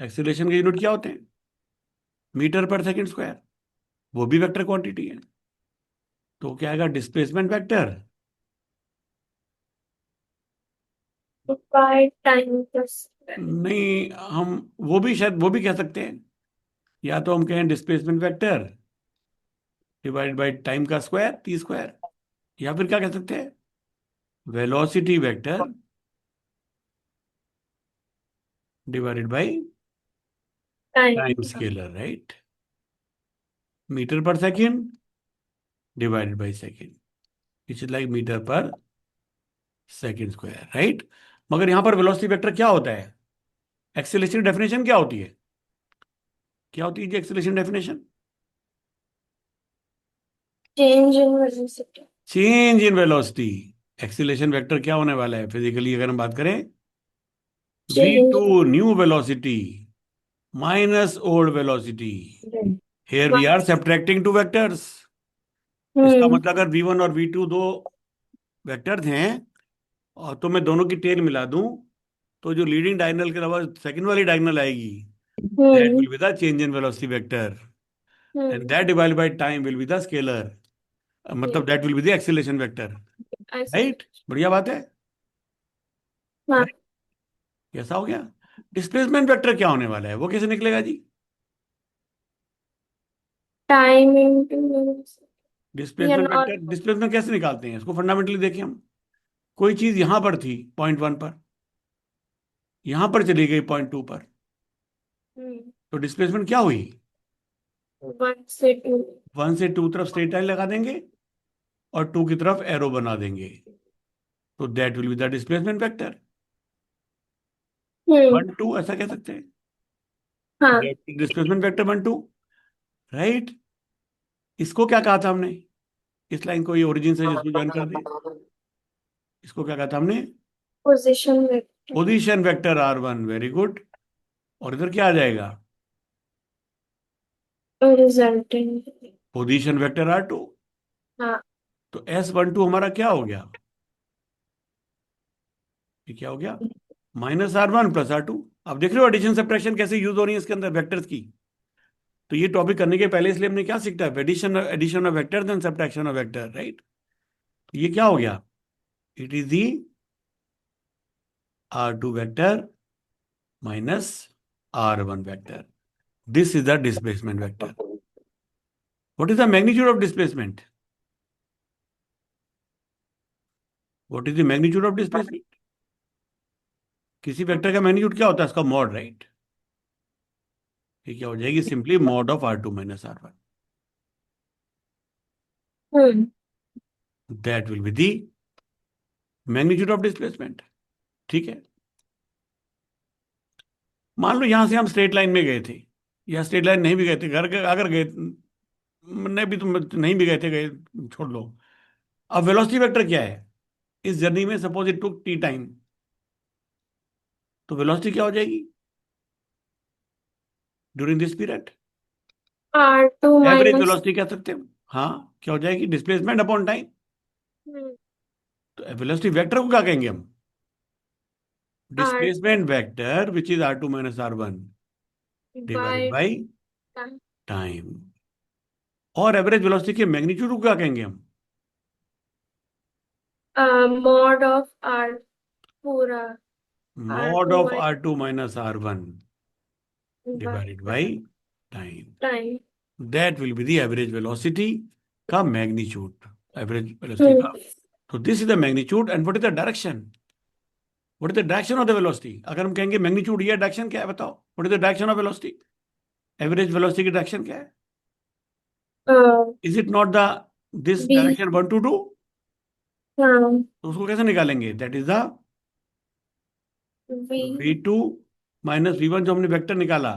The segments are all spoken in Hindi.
एक्सीलरेशन के यूनिट क्या होते हैं? मीटर पर सेकंड स्क्वायर, वो भी वेक्टर क्वांटिटी है। तो क्या आएगा? Displacement vector by time plus नहीं, हम वो भी शायद वो भी कह सकते हैं। या तो हम कहें displacement vector divide by time का स्क्वायर, टी स्क्वायर। या फिर क्या कह सकते हैं? Velocity vector divided by time. Time scalar, right? Metre पर second divided by second, it is like metre पर सेकेंड स्क्वायर, राइट? मगर यहां पर वेलोसिटी वेक्टर क्या होता है? एक्सेलरेशन डेफिनेशन क्या होती है? क्या होती है जी acceleration definition? Change in velocity. Change in velocity. Acceleration vector क्या होने वाला है फिजिकली अगर हम बात करें? We change to new velocity minus old velocity. In here we are subtracting two vectors. इसका हम्म मतलब अगर V1 और V2 दो वेक्टर्स हैं और तो मैं दोनों की टेल मिला दूं, तो जो लीडिंग डायगोनल के अलावा सेकंड वाली डायगोनल आएगी, that hmm will be the change in velocity vector, and hmm that divide by time will be the scalar, मतलब that will be the acceleration vector, ऐसे। राइट? बढ़िया बात है। हाँ। कैसा हो गया? डिस्प्लेसमेंट वेक्टर क्या होने वाला है, वो कैसे निकलेगा जी? टाइम इनटू वेलोसिटी डिस्प्लेसमेंट और वेक्टर, डिस्प्लेसमेंट कैसे निकालते हैं इसको? फंडामेंटली देखें हम। कोई चीज यहां पर थी पॉइंट वन पर, यहां पर चली गई पॉइंट टू पर, तो डिस्प्लेसमेंट क्या हुई? 1 से 2। वन से टू तरफ स्ट्रेट लाइन लगा देंगे और टू की तरफ एरो बना देंगे, तो that will be the displacement vector. Hmm. One two ऐसा कह सकते हैं, हाँ। Displacement vector one two, right? इसको क्या कहा था हमने? इस लाइन को, ये ओरिजिन से जिसको ज्वाइन कर दे, इसको क्या कहा था हमने? Position vector. Position vector R1, very good. और इधर क्या आ जाएगा? रिजल्टेंट। Position vector R2। हाँ। तो S12 हमारा क्या हो गया? ये क्या हो गया? -R1 + R2। अब देख रहे हो एडिशन सब्ट्रैक्शन कैसे यूज हो रही है इसके अंदर वेक्टर्स की? तो ये टॉपिक करने के पहले इसलिए हमने क्या सीखा है? Addition, addition of vector then subtraction of vector, right? तो ये क्या हो गया? It is the R2 vector minus R1 vector. This is the displacement vector. What is the magnitude of displacement? What is the magnitude of displacement? किसी वेक्टर का मैग्नीट्यूड क्या होता है? इसका मॉड, राइट? ये क्या हो जाएगी? Simply mod of R2 - R1। Hmm. That will be the magnitude of displacement, ठीक है? मान लो यहां से हम स्ट्रेट लाइन में गए थे, या स्ट्रेट लाइन नहीं भी गए थे, घर के अगर गए, नहीं भी, तुम नहीं भी गए थे, गए, छोड़ लो। अब वेलोसिटी वेक्टर क्या है इस जर्नी में? Suppose it took T time, तो वेलोसिटी क्या हो जाएगी during this period? R2 average minus. Velocity कह सकते हो। हाँ, क्या हो जाएगी? Displacement upon time. तो वेलोसिटी वेक्टर को क्या कहेंगे हम? R displacement vector which is R2 - R1 divided by by time. और एवरेज वेलोसिटी के मैग्नीट्यूड को क्या कहेंगे हम? मॉड ऑफ R पूरा। R mod two of minus R2 - R1 divided by time. Time. That will be the average velocity का मैग्नीट्यूड, एवरेज वेलोसिटी हम्म। का। तो this is the magnitude, and what is the direction? What is the direction of the velocity? अगर हम कहेंगे मैग्नीट्यूड, ये डायरेक्शन क्या है बताओ? What is the direction of velocity? Average velocity की डायरेक्शन क्या है? Is it not the this be. Direction one two two? हाँ। तो उसको कैसे निकालेंगे? That is the we. V2 - V1 जो हमने वेक्टर निकाला,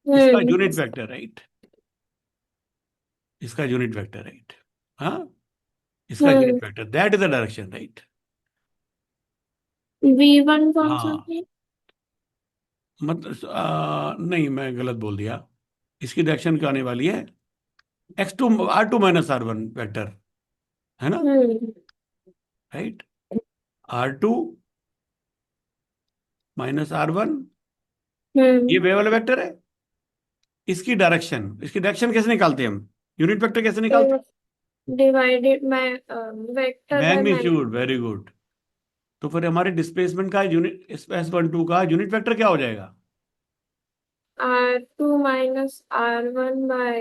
इसका हम्म। Unit vector, right? इसका यूनिट वेक्टर, राइट? हाँ, इसका हम्म। Unit vector, that is the direction, right? V1 कौन सा हाँ, है? मतलब नहीं, मैं गलत बोल दिया। इसकी डायरेक्शन क्या आने वाली है? R2 - R1 वेक्टर, है ना? हम्म। राइट? R2 - R1 ये वे वाला वेक्टर है, इसकी डायरेक्शन कैसे निकालते हैं हम? यूनिट वेक्टर कैसे निकालते हैं? Divided by vector by magnitude, very good. तो फिर हमारे डिस्प्लेसमेंट का यूनिट, S12 का यूनिट वेक्टर क्या हो जाएगा? R2 minus R1 by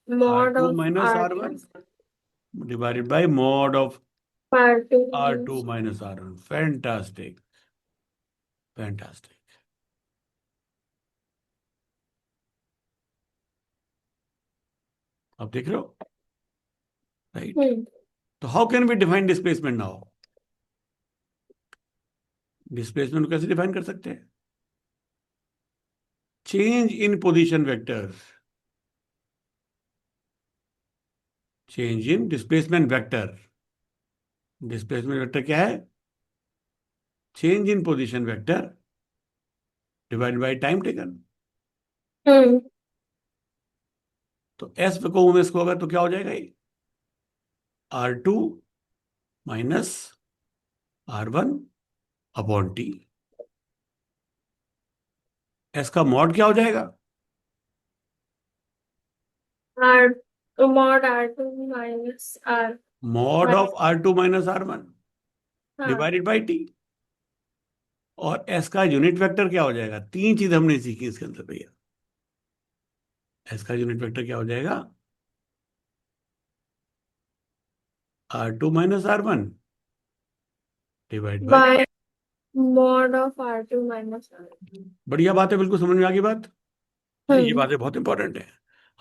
R mod two of minus R R2 one divided by mod of R2 R2 minus minus R1। Fantastic, fantastic. अब देख रहे हो, राइट? हम्म तो how can we define displacement now? Displacement को कैसे डिफाइन कर सकते हैं? Change in position vector, change in displacement vector. Displacement vector क्या है? Change in position vector divide by time taken. हम्म तो एस को उमेश को अगर तो क्या हो जाएगा ये? R2 minus R1 upon T. S का मॉड क्या हो जाएगा? R mod R2 minus R mod by of R2 minus R1 हाँ डिवाइडेड बाई टी। और एस का यूनिट वेक्टर क्या हो जाएगा? तीन चीज हमने सीखी इसके अंदर भैया। एस का यूनिट वेक्टर क्या हो जाएगा? R2 minus R1 divide by. by mod of R2 minus R बढ़िया बात है, बिल्कुल समझ में आ गई बात। ये हम्म बातें बहुत इंपॉर्टेंट है।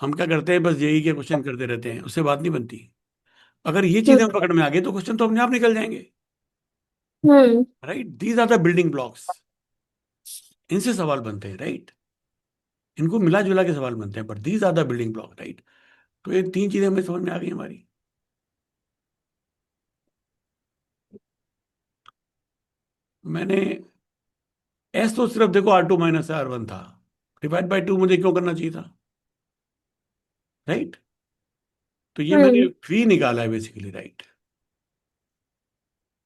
हम क्या करते हैं, बस जेई के क्वेश्चन करते रहते हैं, उससे बात नहीं बनती। अगर ये चीजें हम हम्म पकड़ में आ गई तो क्वेश्चन तो अपने आप निकल जाएंगे। Hmm right, these are the building blocks. इनसे सवाल बनते हैं, राइट? इनको मिला जुला के सवाल बनते हैं, but these are the building block, right? तो ये तीन चीजें हमें समझ में आ गई हमारी। मैंने एस तो सिर्फ देखो R2 माइनस R1 था, डिवाइड बाई टू मुझे क्यों करना चाहिए था? राइट? तो ये मैंने हम्म फी निकाला है बेसिकली, राइट?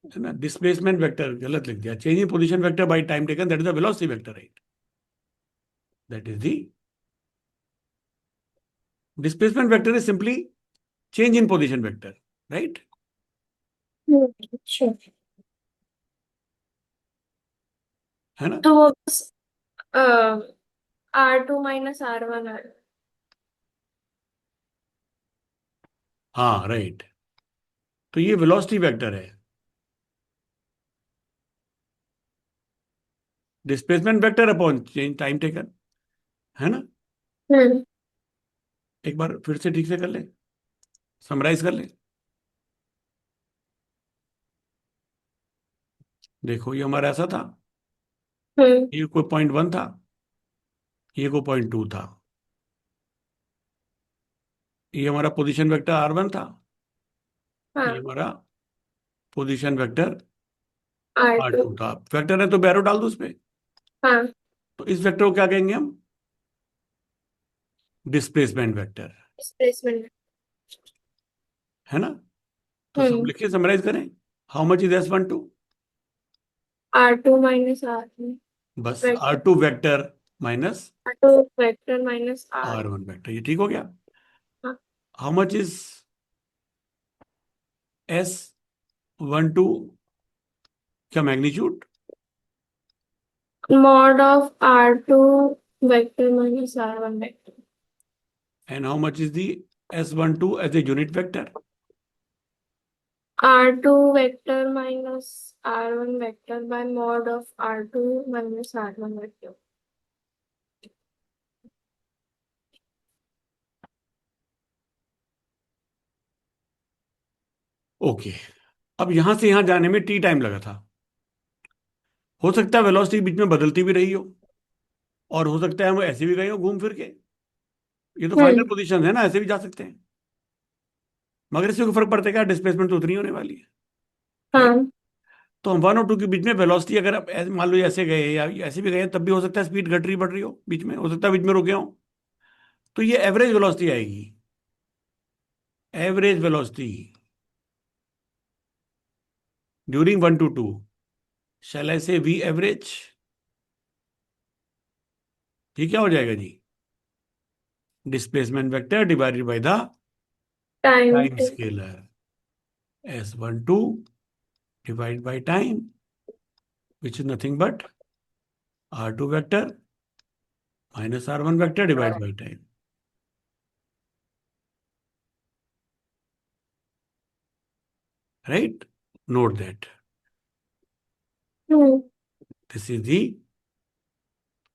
है ना? डिस्प्लेसमेंट वेक्टर गलत लिख दिया। Change in position vector by time taken, that is the velocity vector, right? That is the displacement vector is simply change in position vector, right? अच्छा है ना? तो वो बस R2 minus R1 है हाँ, राइट। तो ये वेलोसिटी वेक्टर है। Displacement vector upon change time taken, है ना? हम्म एक बार फिर से ठीक से कर ले, समराइज कर ले। देखो, ये हमारा ऐसा था, हम्म ये कोई .1 था, ये कोई .2 था, ये हमारा पोजीशन वेक्टर R1 था, ये हाँ हमारा पोजीशन वेक्टर R2 R2 था। वेक्टर है तो बैरो डाल दो उसपे। हाँ तो इस वेक्टर को क्या कहेंगे हम? डिस्प्लेसमेंट वेक्टर, डिस्प्लेसमेंट है ना? तो सब हम्म लिखिए, समराइज करें। How much is S12? R2 minus R1 बस vector R2 vector minus R2 vector minus R R1 vector, ये ठीक हो गया। हाँ हाउ मच इज S12 का magnitude? mod of R2 vector minus R1 vector and how much is the S12 as a unit vector? R2 vector minus R1 vector by mod of R2 minus R1 vector okay. अब यहां से यहां जाने में टी टाइम लगा था। हो सकता है वेलोसिटी बीच में बदलती भी रही हो, और हो सकता है हम ऐसे भी गए हो घूम फिर के। ये तो फाइनल हम्म पोजीशन है ना, ऐसे भी जा सकते हैं। मगर इससे कोई फर्क पड़ता है क्या? डिस्प्लेसमेंट तो उतनी होने वाली है, राइट? हाँ तो हम 1 और 2 के बीच में वेलोसिटी अगर आप मान लो ऐसे गए या ऐसे भी गए, तब भी हो सकता है स्पीड घट रही बढ़ रही हो, बीच में हो सकता है बीच में रुके हो। तो ये एवरेज वेलोसिटी आएगी। Average velocity during 1 to 2, shall I say V average? ये क्या हो जाएगा जी? Displacement vector divided by the time time two. Scalar, S12 divided by time, which is nothing but R2 vector minus R1 vector divided by time. Right? Note that. This is the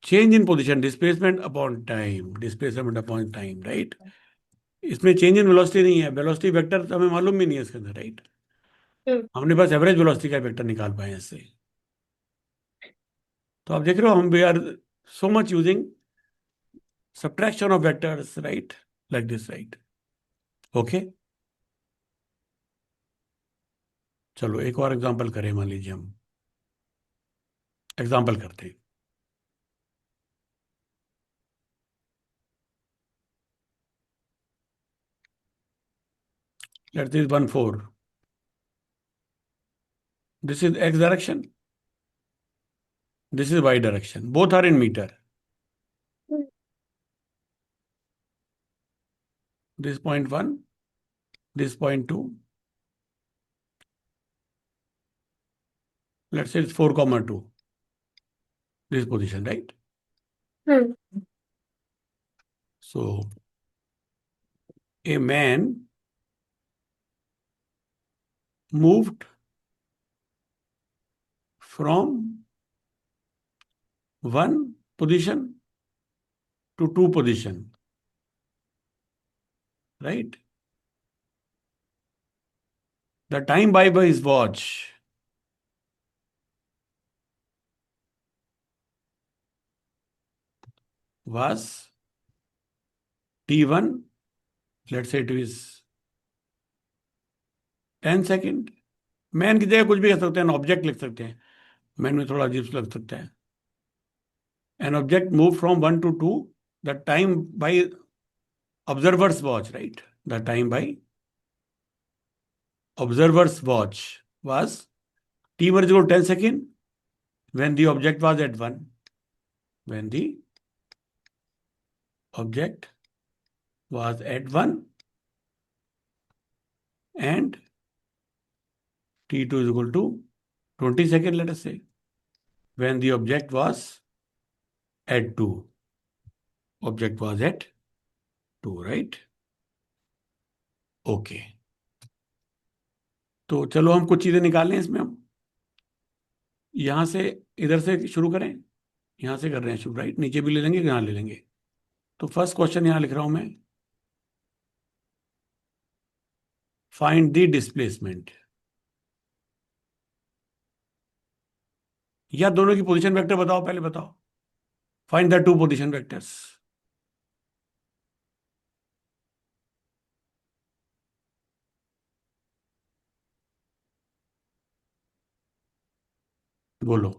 change in position, displacement upon time, displacement upon time, right? इसमें चेंज इन वेलोसिटी नहीं है, वेलोसिटी वेक्टर तो हमें मालूम भी नहीं है इसके अंदर, राइट? हमने बस एवरेज वेलोसिटी का वेक्टर निकाल पाए हैं इससे। तो आप देख रहे हो हम we are so much using subtraction of vectors, right? Like this, right? Okay? चलो एक और एग्जांपल करें, मान लीजिए हम एग्जांपल करते हैं। Let this 1 4. This is x direction. This is y direction. Both are in meter. This point 1, this point 2. Let's say it's 4 comma 2. This position, right? So a man moved from one position to two position, right? The time by his watch was T1. Let's say it is 10 second. Man की जगह कुछ भी कह सकते हैं, ऑब्जेक्ट लिख सकते हैं, मैन में थोड़ा अजीब लग सकता है। An object moved from 1 to 2, the time by observer's watch, right? The time by observer's watch was T1 is equal to 10 seconds when the object was at 1. When the object was at 1 and T2 is equal to 20 seconds, let us say, when the object was at 2. Object was at 2, right? Okay. तो चलो हम कुछ चीजें निकाल लें इसमें। हम यहां से इधर से शुरू करें, यहां से कर रहे हैं शुरू, राइट? नीचे भी ले लेंगे, यहां ले लेंगे। तो फर्स्ट क्वेश्चन यहां लिख रहा हूं मैं, फाइंड द डिस्प्लेसमेंट, या दोनों की पोजीशन वेक्टर बताओ, पहले बताओ। Find the two position vectors. बोलो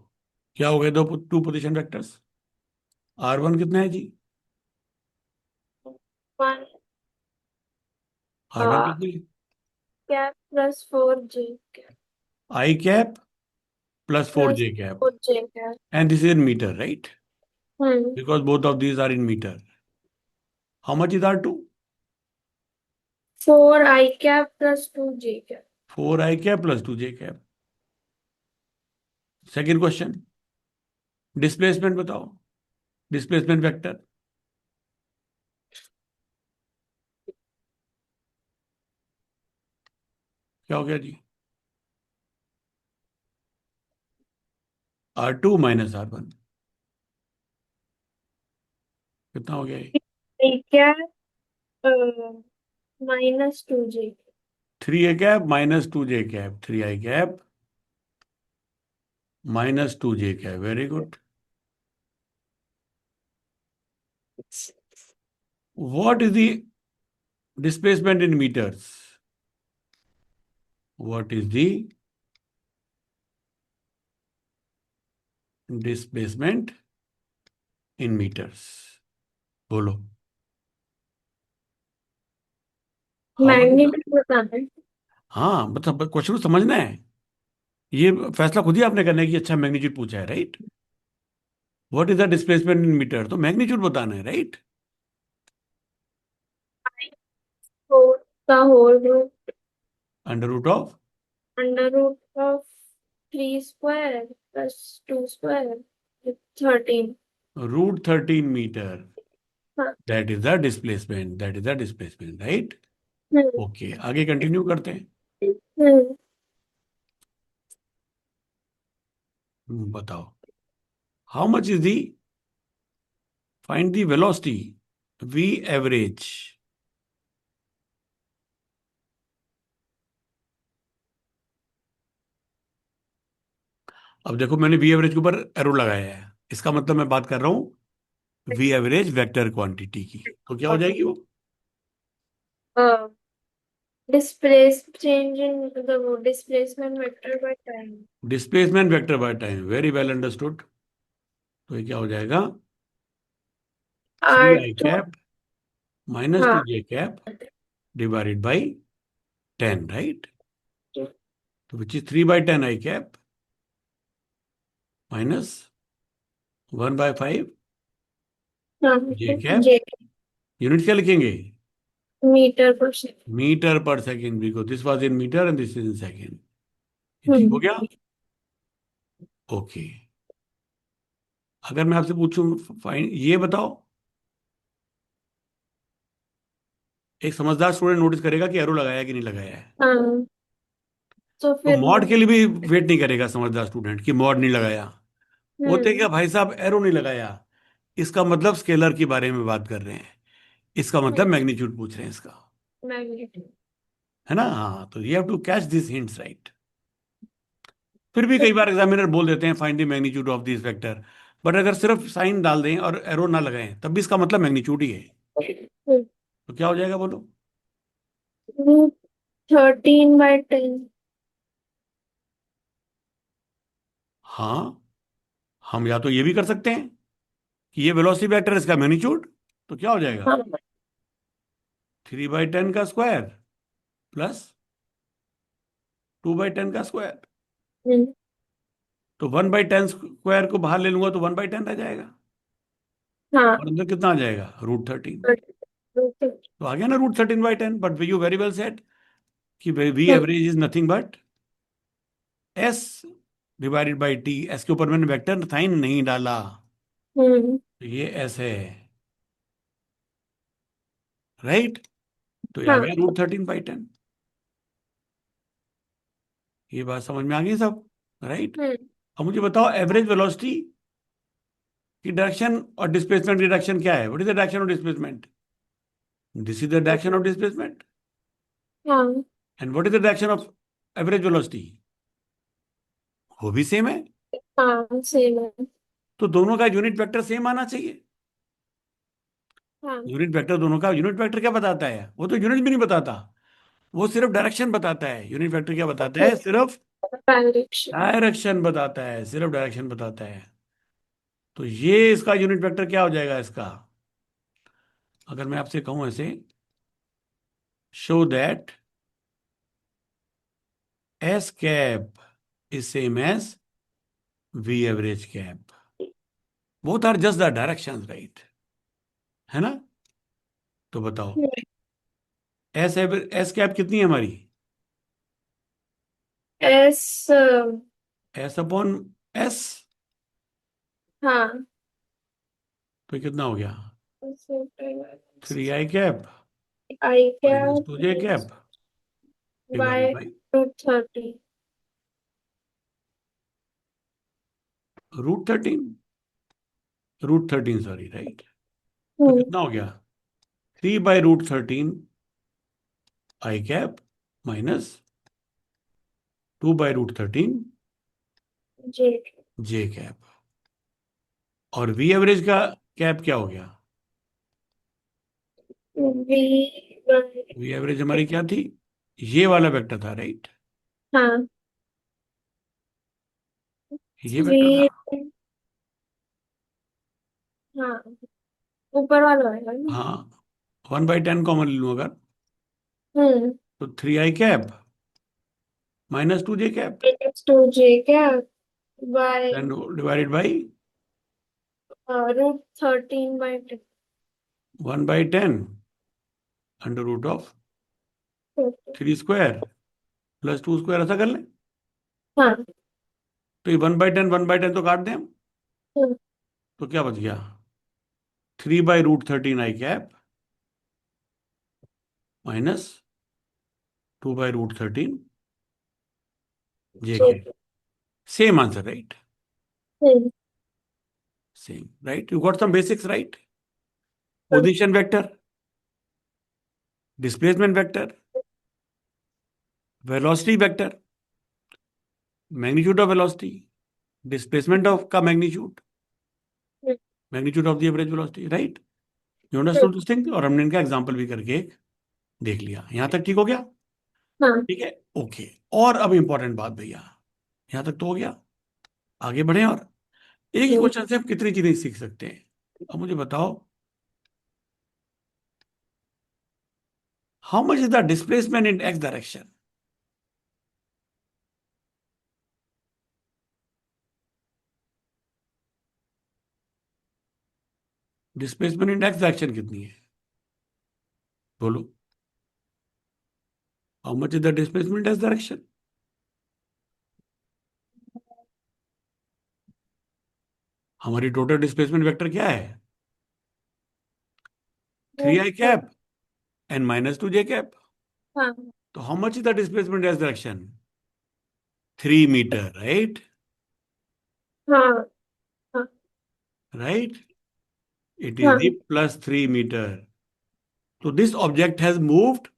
क्या हो गए दो टू पोजीशन वेक्टर्स? R1 कितना है जी? वन R1 कितनी है? Cap plus 4J I cap plus 4 plus J cap, 4J cap. and this is in meter, right? Because both of these are in meter. How much is R2? 4I cap plus 2J cap. 4I cap plus 2J cap. Second question, displacement बताओ, डिस्प्लेसमेंट वेक्टर क्या हो गया जी? R2 माइनस R1 कितना हो गया ये? I cap minus 2J। 3A cap minus 2J cap, 3I cap minus 2J cap, very good. What is the displacement in meters? What is the displacement in meters? बोलो। How much is that? Magnitude बताना है। हाँ मतलब क्वेश्चन को समझना है, ये फैसला खुद ही आपने करना है कि अच्छा मैग्नीट्यूड पूछा है, right? What is the displacement in metre? तो मैग्नीट्यूड बताना है, राइट? फोर का whole root under root of under root of 3 square plus 2 square 13। √13 metre, हाँ। That is the displacement, that is the displacement, right? Hmm. Okay, आगे कंटिन्यू करते हैं। हम्म। बताओ, how much is the, find the velocity V average. अब देखो, मैंने वी एवरेज के ऊपर एरो लगाया है, इसका मतलब मैं बात कर रहा हूं वी एवरेज वेक्टर क्वांटिटी की। तो क्या हो जाएगी वो? डिस्प्लेस चेंज इन मतलब displacement vector by time. Displacement vector by time, very well understood. तो ये क्या हो जाएगा? Three R I two. Cap minus two हाँ। J cap divided by 10, right? तो which is 3/10 I cap minus 1/5 हाँ। J cap. जे यूनिट क्या लिखेंगे? मीटर पर सेकंड। मीटर पर second, because this was in metre and this is in second. ये ठीक हो हम्म। गया? ओके। अगर मैं आपसे पूछूं, फाइन ये बताओ, एक समझदार स्टूडेंट नोटिस करेगा कि एरो लगाया है कि नहीं लगाया है। हाँ तो तो फिर मॉड के लिए भी वेट नहीं करेगा समझदार स्टूडेंट कि मॉड नहीं लगाया। होते क्या हम्म। भाई साहब, एरो नहीं लगाया, इसका मतलब स्केलर के बारे में बात कर रहे हैं, इसका मतलब मैग्नीट्यूड पूछ रहे हैं इसका, मैग्नीट्यूड। है ना? हाँ, तो you have to catch this hints, right? फिर भी कई बार एग्जामिनर बोल देते हैं find the magnitude of this vector, but अगर सिर्फ साइन डाल दें और एरो ना लगाएं तब भी इसका मतलब मैग्नीट्यूड ही है। तो क्या हो जाएगा बोलो? रूट 13/10। हाँ, हम या तो ये भी कर सकते हैं कि ये वेलोसिटी वेक्टर, इसका मैग्नीट्यूड। तो क्या हो जाएगा? हाँ। 3/10 का स्क्वायर प्लस 2/10 का स्क्वायर। हम्म। तो 1/10 स्क्वायर को बाहर ले लूंगा तो 1/10 रह जाएगा, हाँ। और अंदर कितना आ जाएगा? √13। रूट तो आ गया ना √13/10। But you very well said कि V average is nothing but S divided by T. S के ऊपर मैंने वेक्टर साइन नहीं डाला, हम्म। तो ये एस है, राइट? तो ये आ हाँ। गया √13/10। ये बात समझ में आ गई सब, राइट? हम्म। अब मुझे बताओ, एवरेज वेलोसिटी की डायरेक्शन और डिस्प्लेसमेंट की डायरेक्शन क्या है? What is the direction of displacement? This is the direction of displacement. हाँ। And what is the direction of average velocity? वो भी सेम है। हाँ सेम है। तो दोनों का यूनिट वेक्टर सेम आना चाहिए। हाँ। यूनिट वेक्टर दोनों का, यूनिट वेक्टर क्या बताता है? वो तो यूनिट भी नहीं बताता, वो सिर्फ डायरेक्शन बताता है। यूनिट वेक्टर क्या बताता है? सिर्फ डायरेक्शन। डायरेक्शन बताता है, सिर्फ डायरेक्शन बताता है। तो ये इसका यूनिट वेक्टर क्या हो जाएगा इसका? अगर मैं आपसे कहूं ऐसे, show that S cap is same as V average cap, both are just the direction, right? है ना? तो बताओ, एस कैप कितनी है हमारी? एस। S upon S. हाँ। तो कितना हो गया? 3 I cap I minus cap 2 J cap divided by by √30। √13, √13 sorry, right? तो हम्म। कितना हो गया? 3/√13 आई कैप माइनस 2/√13 जी। J cap. और वी एवरेज का कैप क्या हो गया? We bye. वी एवरेज हमारी क्या थी? ये वाला वेक्टर था, राइट? हाँ। ये वेक्टर था। वी। हाँ ऊपर वाला है ना। हाँ, 1/10 कॉमन ले लूँ अगर, हम्म। तो 3 I cap minus 2 J cap two J cap by then divided by root 13/10. 1/10 under root of 3 square plus 2 square, ऐसा कर लें। हाँ. तो ये 1/10 तो काट दें हम। हम्म. तो क्या बच गया? 3/√13 I cap minus 2/√13 J cap. Same answer, right? Hmm. Same, right? You got some basics, right? Position vector, displacement vector, velocity vector, magnitude of velocity, displacement of का magnitude, magnitude of the average velocity, right? You understood this thing? और हमने इनका एग्जाम्पल भी करके देख लिया। यहां तक ठीक हो गया? हाँ. ठीक है, ओके। और अब इंपॉर्टेंट बात भैया, यहां तक तो हो गया, आगे बढ़े। और एक ही क्वेश्चन से आप कितनी चीजें सीख सकते हैं? अब मुझे बताओ, how much is the displacement in X direction? Displacement in X direction कितनी है? बोलो, how much is the displacement X direction? हमारी टोटल डिस्प्लेसमेंट वेक्टर क्या है? 3i cap and -2j cap. हाँ. तो how much is the displacement as direction? 3 metre, right? हाँ. हाँ. राइट, इट इज हाँ. The +3 metre. तो this object has moved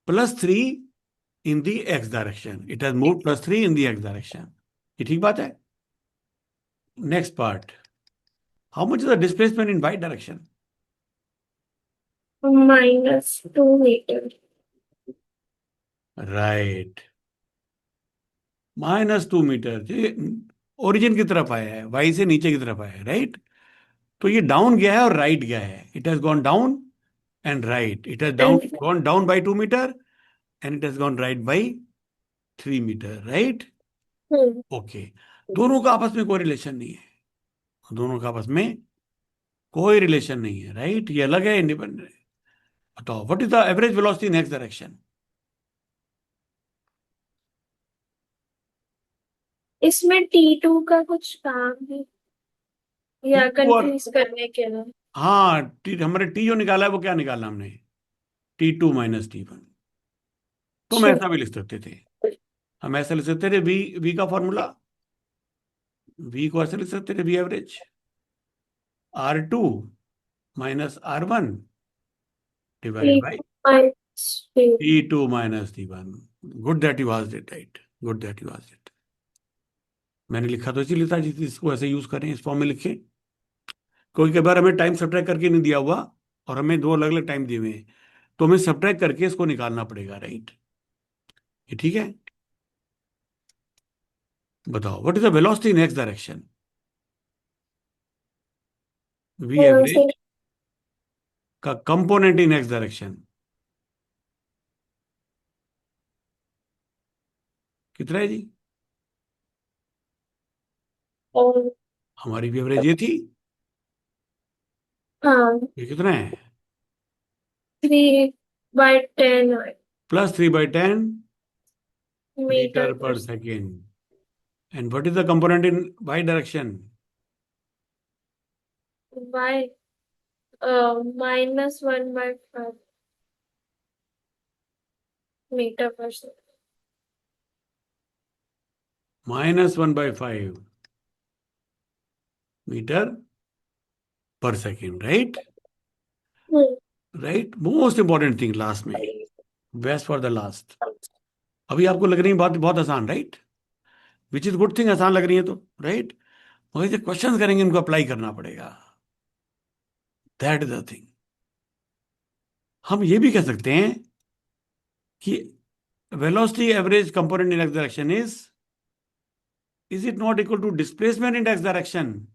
+3 in the X direction. It has moved +3 in the X direction. ये ठीक बात है। Next part, how much is the displacement in Y direction? -2 meter. Right, -2 metre. Origin की तरफ आया है, वाई से नीचे की तरफ आया है, राइट? तो ये डाउन गया है और राइट गया है। It has gone down and right. It has down And gone down by 2 metre and it has gone right by 3 metre, right? Okay, दोनों का आपस में कोई रिलेशन नहीं है। दोनों का आपस में कोई रिलेशन नहीं है, राइट? ये अलग है, इंडिपेंडेंट है। बताओ, what is the average velocity in X direction? इसमें T2 का कुछ काम है या T2 और, कंफ्यूज करने के लिए? हाँ, हमारे टी जो निकाला है वो क्या निकाला हमने? T2 - T1। तो हम ऐसा भी लिख सकते थे। हम ऐसा लिख सकते थे, वी वी का फॉर्मूला, वी को ऐसे लिख सकते थे, V average R2 - R1 divided by T T2 - T1। Good that you asked it, right? Good that you asked it. मैंने लिखा तो इसीलिए था जिस इसको ऐसे यूज करें, इस फॉर्म में लिखे। कोई कई बार हमें टाइम सब्ट्रैक्ट करके नहीं दिया हुआ और हमें दो अलग अलग टाइम दिए हुए हैं, तो हमें सब्ट्रैक्ट करके इसको निकालना पड़ेगा, राइट? ये ठीक है। बताओ, what is the velocity in X direction? V average का कंपोनेंट इन एक्स डायरेक्शन कितना है जी? और हमारी भी एवरेज ये थी। हाँ, ये कितना है? 3/10 +3/10 मीटर मीटर पर पर second. And what is the component in Y direction? By -1/5 metre पर सेकंड. -1/5 मीटर पर second, right? Right, most important thing last में, बेस्ट फॉर द लास्ट। अभी आपको लग रही है बात बहुत आसान, right? Which is good thing, आसान लग रही है तो, राइट? वही से क्वेश्चन करेंगे, इनको अप्लाई करना पड़ेगा। That is the thing. हम ये भी कह सकते हैं कि velocity average component in X direction is it not equal to displacement in X direction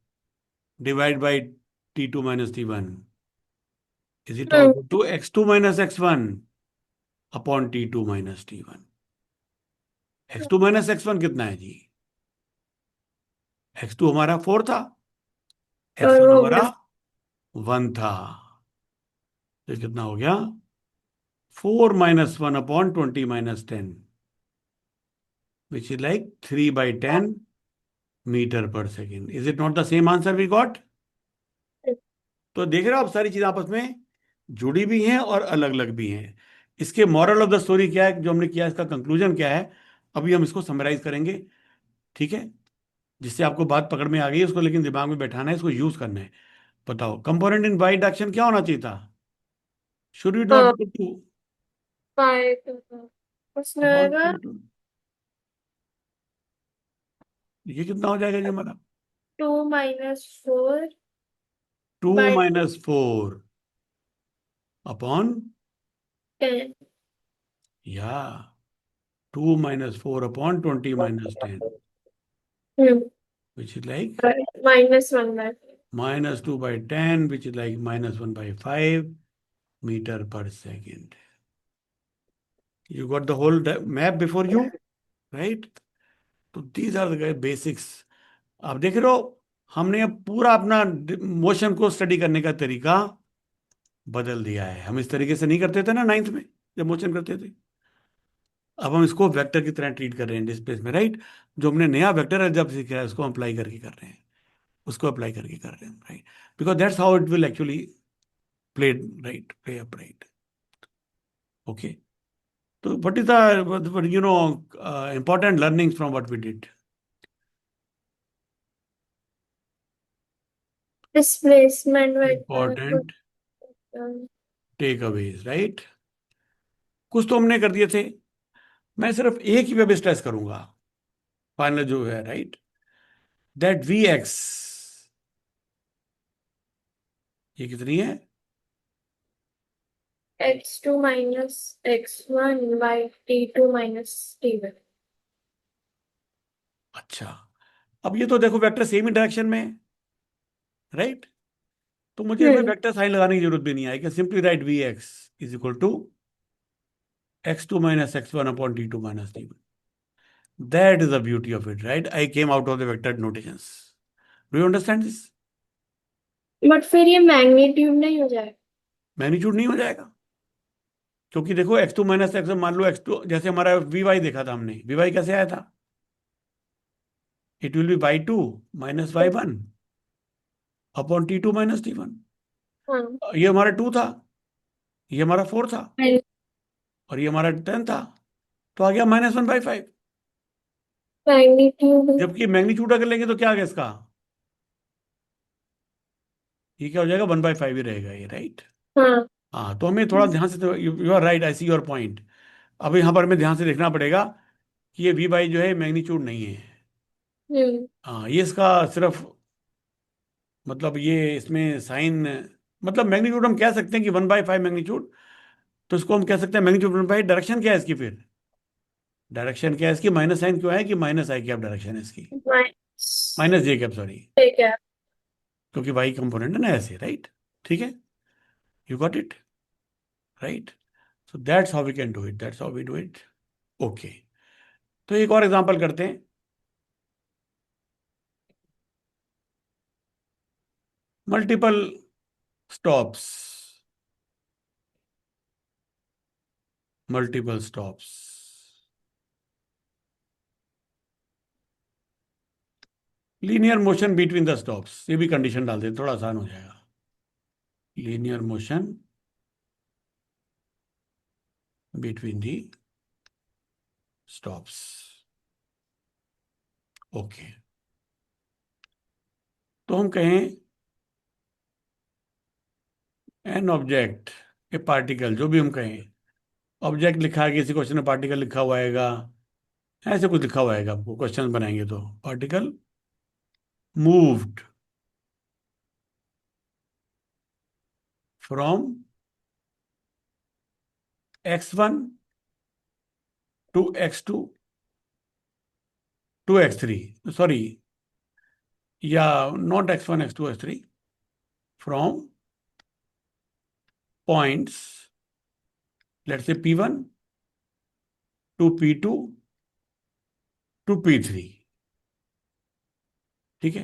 divide by T2 - T1? Is it all to x2 - x1 upon T2 - T1? x2 - x1 कितना है जी? x2 हमारा 4 था, x1 वो हमारा 1 था, तो कितना हो गया 4 - 1 upon 20 - 10 which is like 3/10 metre पर second. Is it not the same answer we got? तो देख रहे हो आप, सारी चीजें आपस में जुड़ी भी हैं और अलग अलग भी हैं। इसके मॉरल ऑफ द स्टोरी क्या है जो हमने किया, इसका कंक्लूजन क्या है, अभी हम इसको समराइज करेंगे। ठीक है, जिससे आपको बात पकड़ में आ गई है उसको लेकिन दिमाग में बैठाना है, इसको यूज करना है। बताओ, कंपोनेंट इन वाई डायरेक्शन क्या होना चाहिए था? Should be not equal to 5 उसमें अपॉन आएगा 2। ये कितना हो जाएगा जी हमारा? 2 - 4 2 बाय - 4 अपॉन 10। या 2 - 4 upon 20 - 10 hmm which is like -1/5। -2/10 which is like -1/5 meter per second. You got the whole map before you, right? तो these are the basics. आप देख रहे हो, हमने अब पूरा अपना मोशन को स्टडी करने का तरीका बदल दिया है। हम इस तरीके से नहीं करते थे ना नाइन्थ में जब मोशन करते थे। अब हम इसको वेक्टर की तरह ट्रीट कर रहे हैं डिस्प्लेस में, राइट? जो हमने नया वेक्टर जब सीखा है उसको अप्लाई करके कर रहे हैं, उसको अप्लाई करके कर रहे हैं, right? Because that's how it will actually play, right, play up, right? Okay, so what is the important learnings from what we did? Displacement vector. Important takeaways, right? कुछ तो हमने कर दिए थे, मैं सिर्फ एक ही पे स्ट्रेस करूंगा, फाइनल जो है, राइट? दैट वी एक्स, ये कितनी है? x2 - x1 by t2 - t1। अच्छा, अब ये तो देखो वेक्टर सेम ही डायरेक्शन में है, राइट? तो मुझे इसमें हम्म वेक्टर साइन लगाने की जरूरत भी नहीं है। I can simply write V X is equal to x2 - x1 upon t2 - t1। That is the beauty of it, right? I came out of the vector notations. Do you understand this? But फिर ये मैग्नीट्यूड नहीं हो जाएगा। मैग्नीट्यूड नहीं हो जाएगा, क्योंकि देखो x2 - x1, मान लो x2 जैसे हमारा वी वाई देखा था हमने, वी वाई कैसे आया था? It will B y2 - y1 upon t2 - t1। हाँ ये हमारा 2 था, ये हमारा 4 था, और ये हमारा 10 था, तो आ गया -1/5। मैग्नीट्यूड। जबकि मैग्नीट्यूड अगर लेंगे तो क्या आ गया इसका? ये क्या हो जाएगा? 1/5 ही रहेगा ये, राइट? हाँ। हाँ, तो हमें थोड़ा ध्यान से, you are right, I see your point. अब यहाँ पर हमें ध्यान से देखना पड़ेगा कि ये वी बाई जो है मैग्नीट्यूड नहीं है। हम्म हाँ, ये इसका सिर्फ मतलब ये इसमें साइन, मतलब मैग्नीट्यूड हम कह सकते हैं कि 1/5 मैग्नीट्यूड, तो इसको हम कह सकते हैं मैग्नीट्यूड 1/5। डायरेक्शन क्या है इसकी फिर? डायरेक्शन क्या है इसकी? माइनस साइन क्यों है कि माइनस आई कैप डायरेक्शन है इसकी, माइनस जे कैप, सॉरी, ठीक है। क्योंकि वाई कंपोनेंट है ना ऐसे, राइट? ठीक है, you got it, right? So that's how we can do it, that's how we do it. Okay, तो एक और एग्जांपल करते हैं। Multiple stops, multiple stops, linear motion between the stops, ये भी कंडीशन डाल दें, थोड़ा आसान हो जाएगा। Linear motion between the stops. Okay, तो हम कहें एन ऑब्जेक्ट, ए पार्टिकल, जो भी हम कहें, ऑब्जेक्ट लिखा है किसी क्वेश्चन में, पार्टिकल लिखा हुआ आएगा, ऐसे कुछ लिखा हुआ आएगा, आपको क्वेश्चन बनाएंगे तो particle moved from x1 to x2 to x3, sorry, या not x1 x2 x3, from points let's say p1 to p2 to p3। ठीक है,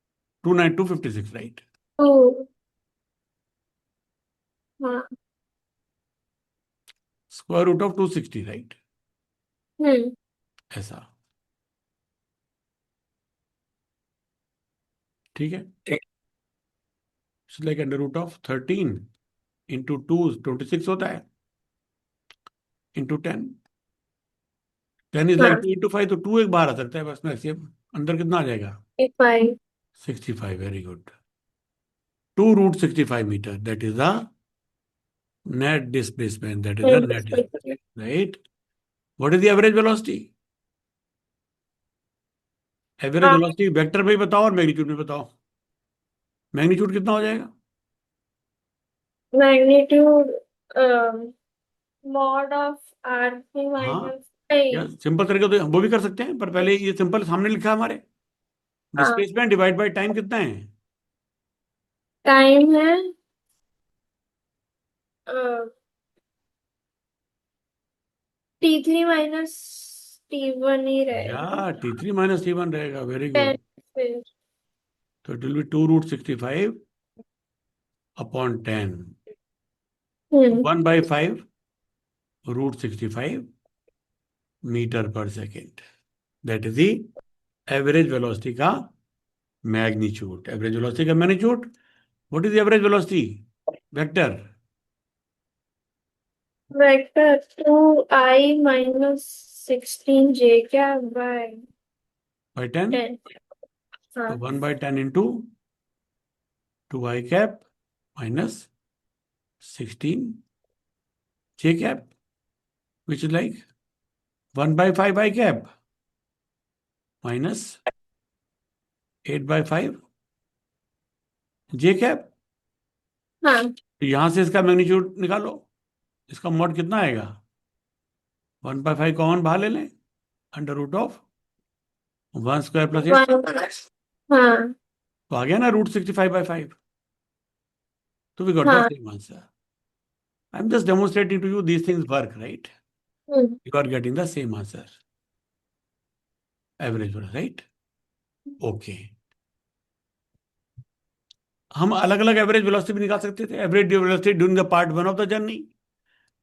296, right? टू। हाँ। Square root of 260, right? हम्म। ऐसा, ठीक है। It's like under root of 13 into 2 26 होता है, इंटू 10, 10 इज लाइक हाँ। 2 into 5, तो 2 एक बाहर आ सकता है बस में से। अंदर कितना आ जाएगा? 5। 65, very good. 2 √65 metre, that is the net displacement, that is the net displacement, right? What is the average velocity? Average velocity vector में ही बताओ और मैग्नीट्यूड में बताओ। मैग्नीट्यूड कितना हो जाएगा? मैग्नीट्यूड मॉड ऑफ r3 हाँ, माइनस या सिंपल तरीके तो वो भी कर सकते हैं, पर पहले ये सिंपल सामने लिखा है हमारे। हाँ। डिस्प्लेसमेंट डिवाइड बाय टाइम कितना है? टाइम है t3 माइनस t1 ही या रहेगा। T3 - T1 रहेगा, वेरी 10 गुड। फिर। तो इट विल बी 2 √65 अपॉन 10, हम्म। 1/5 √65 मीटर पर second, that is the average velocity का मैग्नीट्यूड। एवरेज वेलोसिटी का magnitude, what is average velocity vector? Vector 2i minus 16j क्या बाय बाय 10, 10। तो हाँ। 1/10 into 2i cap minus 16j cap, which is like 1/5 i cap minus 8/5 j cap. हाँ। तो यहां से इसका मैग्नीट्यूड निकालो, इसका मॉड कितना आएगा? 1/5 कॉमन बाहर ले लें, अंडर रूट ऑफ 1² + 8, 1। हाँ। तो आ गया ना √65/5। तो वी गॉट द हाँ। Same answer. I am just demonstrating to you these things work, right? Hmm. You are getting the same answer, average, right? Okay. हम अलग अलग एवरेज वेलोसिटी भी निकाल सकते थे। Average velocity during the part 1 of the journey,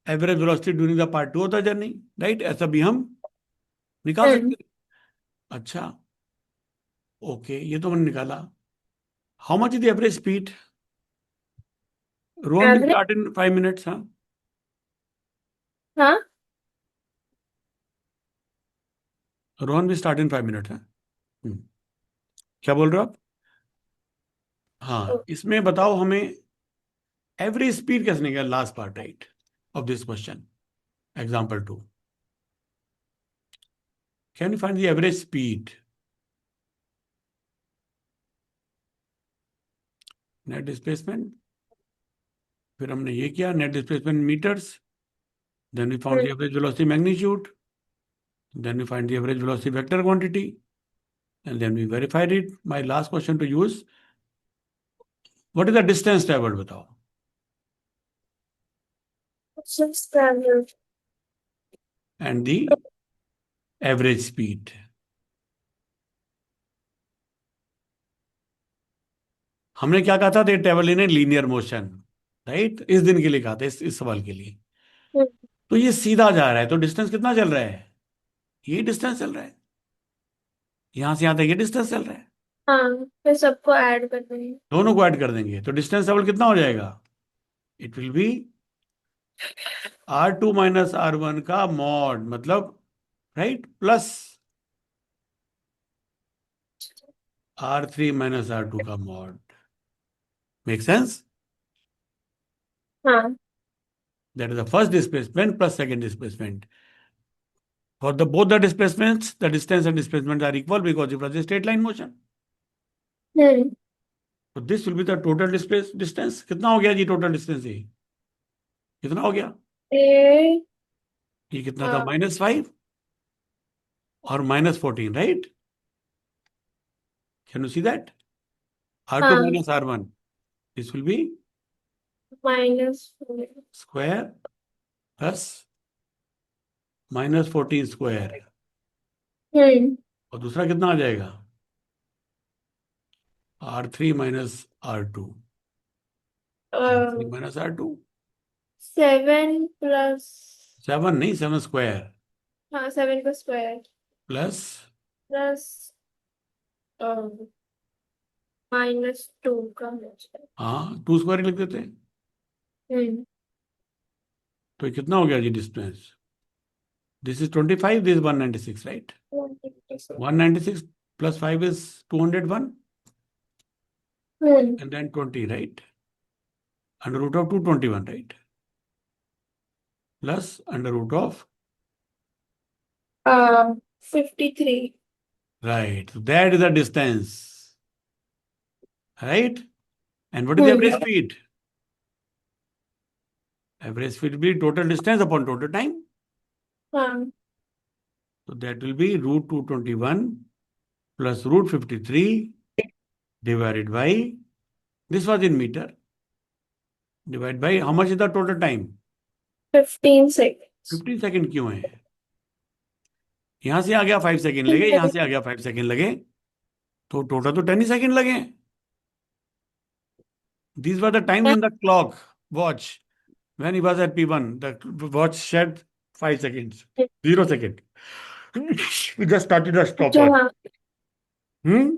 average velocity during the part 2 of the journey, right? ऐसा भी हम निकाल हम्म। सकते थे। अच्छा, ओके, ये तो हमने निकाला। How much is the average speed? Rohan will average. Start in 5 minutes. हाँ, हाँ। Rohan will start in 5 minutes. हाँ, क्या बोल रहे हो आप? हाँ, इसमें बताओ हमें एवरेज स्पीड कैसे निकाल, last part, right, of this question, example 2। Can you find the average speed? Net displacement, फिर हमने ये किया, net displacement metres, then we found the average velocity magnitude, then we find the average velocity vector quantity, and then we verified it. My last question to you is, what is the distance traveled, बताओ? 6 And the average speed. हमने क्या कहा था? They travel in a linear motion, right? इस दिन के लिए कहा था, इस सवाल के लिए। तो ये सीधा जा रहा है, तो डिस्टेंस कितना चल रहा है? ये डिस्टेंस चल रहा है, यहां से यहां तक ये डिस्टेंस चल रहा है। हाँ। फिर सबको ऐड कर देंगे। दोनों को ऐड कर देंगे तो डिस्टेंस ट्रेवल कितना हो जाएगा? It will B R2 - R1 का मॉड, मतलब, राइट, प्लस R3 - R2 का मॉड। Make sense? हाँ। That is the first displacement plus second displacement. For the both the displacements the distance and displacement are equal because it was a straight line motion. Hmm. तो this will be the total displace distance. कितना हो गया जी टोटल डिस्टेंस? ये कितना हो गया? ये ये कितना था? -5 और -14, right? Can you see that? R2 हाँ - R1, this will be -4। Square plus -14 square. हम्म। और दूसरा कितना आ जाएगा? R3 minus R2. R3 minus R2. 7 plus 7 नहीं, 7 स्क्वायर हाँ 7 का स्क्वायर प्लस प्लस -2 का है। हाँ 2 स्क्वायर लिख देते हैं। हम्म तो ये कितना हो गया जी distance? This is 25, this 196, right? 196 plus 5 is 201 हम्म and then 20, right? Under root of 221, right? Plus under root of, 53 right? So that is the distance, right? And what is the hmm average speed? Average speed will be total distance upon total time. हाँ So that will be root 221 plus root 53 divided by, this was in meter, divided by how much is the total time? 15 seconds 15 second क्यों है? यहां से आ गया 5 सेकंड लगे, यहां से आ गया 5 सेकंड लगे, तो टोटल तो 10 ही सेकंड लगे। These were the times in the clock watch when he was at P1. The watch said 5 seconds, 0 second. We just started a अच्छा stopwatch. हाँ Hmm?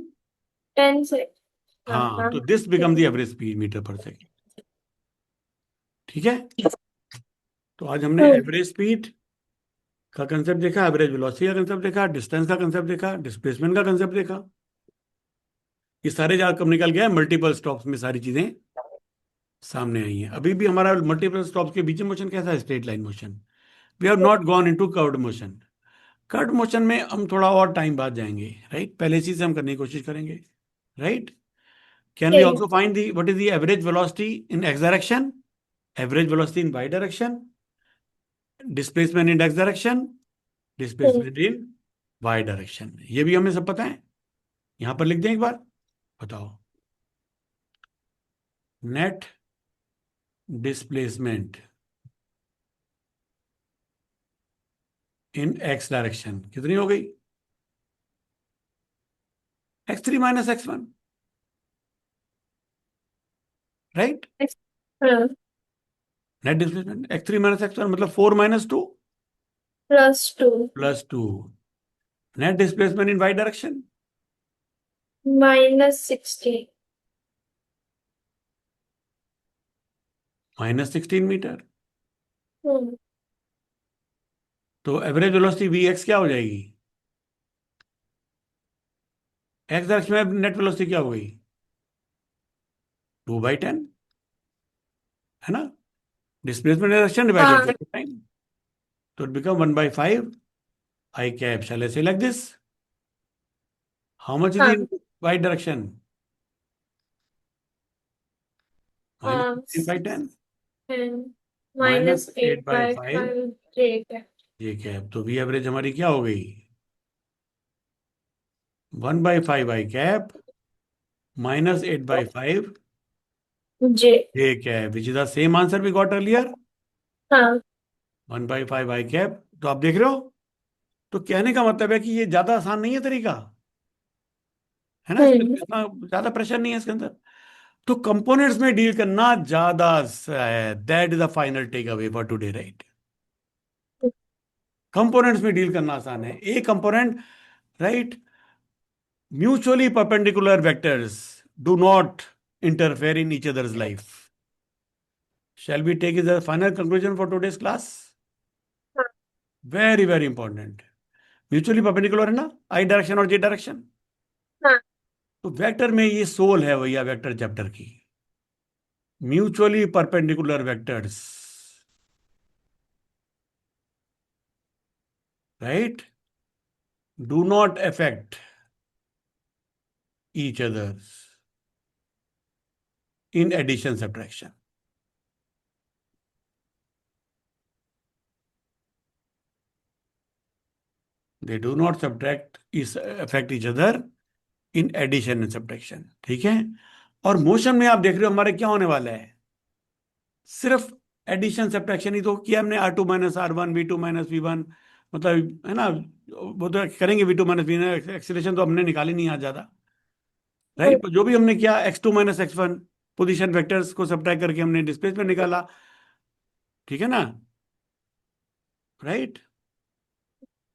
10 seconds हाँ हाँ, हाँ तो this become the average speed metre पर सेकंड। ठीक है, तो आज हमने हम्म एवरेज स्पीड का कंसेप्ट देखा, एवरेज वेलोसिटी का कंसेप्ट देखा, डिस्टेंस का कंसेप्ट देखा, डिस्प्लेसमेंट का कंसेप्ट देखा। ये सारे जहाँ कब निकल गया, मल्टीपल स्टॉप्स में सारी चीजें सामने आई हैं। अभी भी हमारा मल्टीपल स्टॉप्स के बीच में मोशन कैसा है? Straight line motion. We have not gone into curved motion. Curved motion में हम थोड़ा और टाइम बाद जाएंगे, राइट? पहले इसी से हम करने की कोशिश करेंगे, राइट? कैन वी ठीक also find the what is the average velocity in X direction, average velocity in Y direction, displacement in X direction, है डिस्प्लेसमेंट इन वाई डायरेक्शन? ये भी हमें सब पता है। यहां पर लिख दें एक बार, बताओ। Net displacement in X direction कितनी हो गई? x3 minus x1, right? हाँ net displacement x3 minus x1 मतलब 4 minus 2 +2 plus 2। Net displacement in Y direction -16 -16 metre. हम्म तो एवरेज वेलोसिटी वी एक्स क्या हो जाएगी? एक्स डायरेक्शन में नेट वेलोसिटी क्या हो गई? 2/10, है ना? डिस्प्लेसमेंट डायरेक्शन डिवाइडेड हाँ बाय टाइम, तो it become 1/5 I cap. Shell I से like this? How much is हाँ इन वाई डायरेक्शन? हाँ -8/10 -8 बाय -8/5 5 ठीक है ये कैप। तो वी एवरेज हमारी क्या हो गई? 1/5 आई कैप -8/5 जी ये cap, which is the same answer we got earlier, हाँ 1/5 आई कैप। तो आप देख रहे हो, तो कहने का मतलब है कि ये ज्यादा आसान नहीं है तरीका, है ना? इसमें हम्म इतना ज्यादा प्रेशर नहीं है इसके अंदर। तो कंपोनेंट्स में डील करना ज्यादा है, that is the final take away for today, right? Components में डील करना आसान है। एक component, right? Mutually perpendicular vectors do not interfere in each others life. Shall we take it as a final conclusion for today's class? हाँ very very important. Mutually perpendicular है ना, आई डायरेक्शन और जे डायरेक्शन। हाँ तो वेक्टर में ये सोल है भैया वेक्टर चैप्टर की, mutually perpendicular vectors, right? Do not affect each others in addition subtraction. They do not subtract is affect each other in addition and subtraction, ठीक है? और मोशन में आप देख रहे हो हमारे क्या होने वाला है? सिर्फ एडिशन सब्ट्रैक्शन ही तो किया हमने, R2 minus R1, V2 minus V1, मतलब है ना? वो तो करेंगे V2 माइनस V1, एक्सीलरेशन तो हमने निकाली नहीं आज ज्यादा, राइट। जो भी हमने किया x2 minus x1 position vectors को सब्ट्रैक्ट करके हमने डिस्प्लेसमेंट निकाला, ठीक है ना, राइट।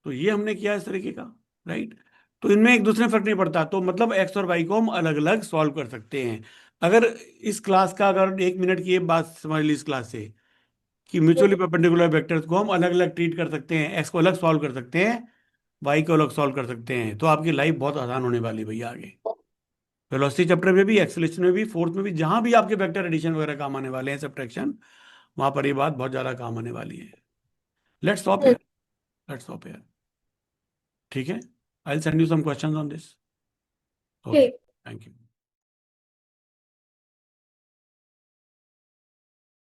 तो ये हमने किया इस तरीके का, राइट। तो इनमें एक दूसरे में फर्क नहीं पड़ता, तो मतलब एक्स और वाई को हम अलग अलग सॉल्व कर सकते हैं। अगर इस क्लास का, अगर 1 मिनट की ये बात समझ ली इस क्लास से, कि म्यूचुअली परपेंडिकुलर वेक्टर्स को हम अलग अलग ट्रीट कर सकते हैं, एक्स को अलग सॉल्व कर सकते हैं, वाई को अलग सॉल्व कर सकते हैं, तो आपकी लाइफ बहुत आसान होने वाली है भैया आगे। वेलोसिटी चैप्टर में भी, एक्सेलरेशन में भी, फोर्स में भी, जहां भी आपके वेक्टर एडिशन वगैरह काम आने वाले हैं, सब्ट्रैक्शन, वहां पर ये बात बहुत ज्यादा काम आने वाली है। Let's stop here, let's stop here, ठीक है। I will send you some questions on this. Okay, ठीक। Thank you.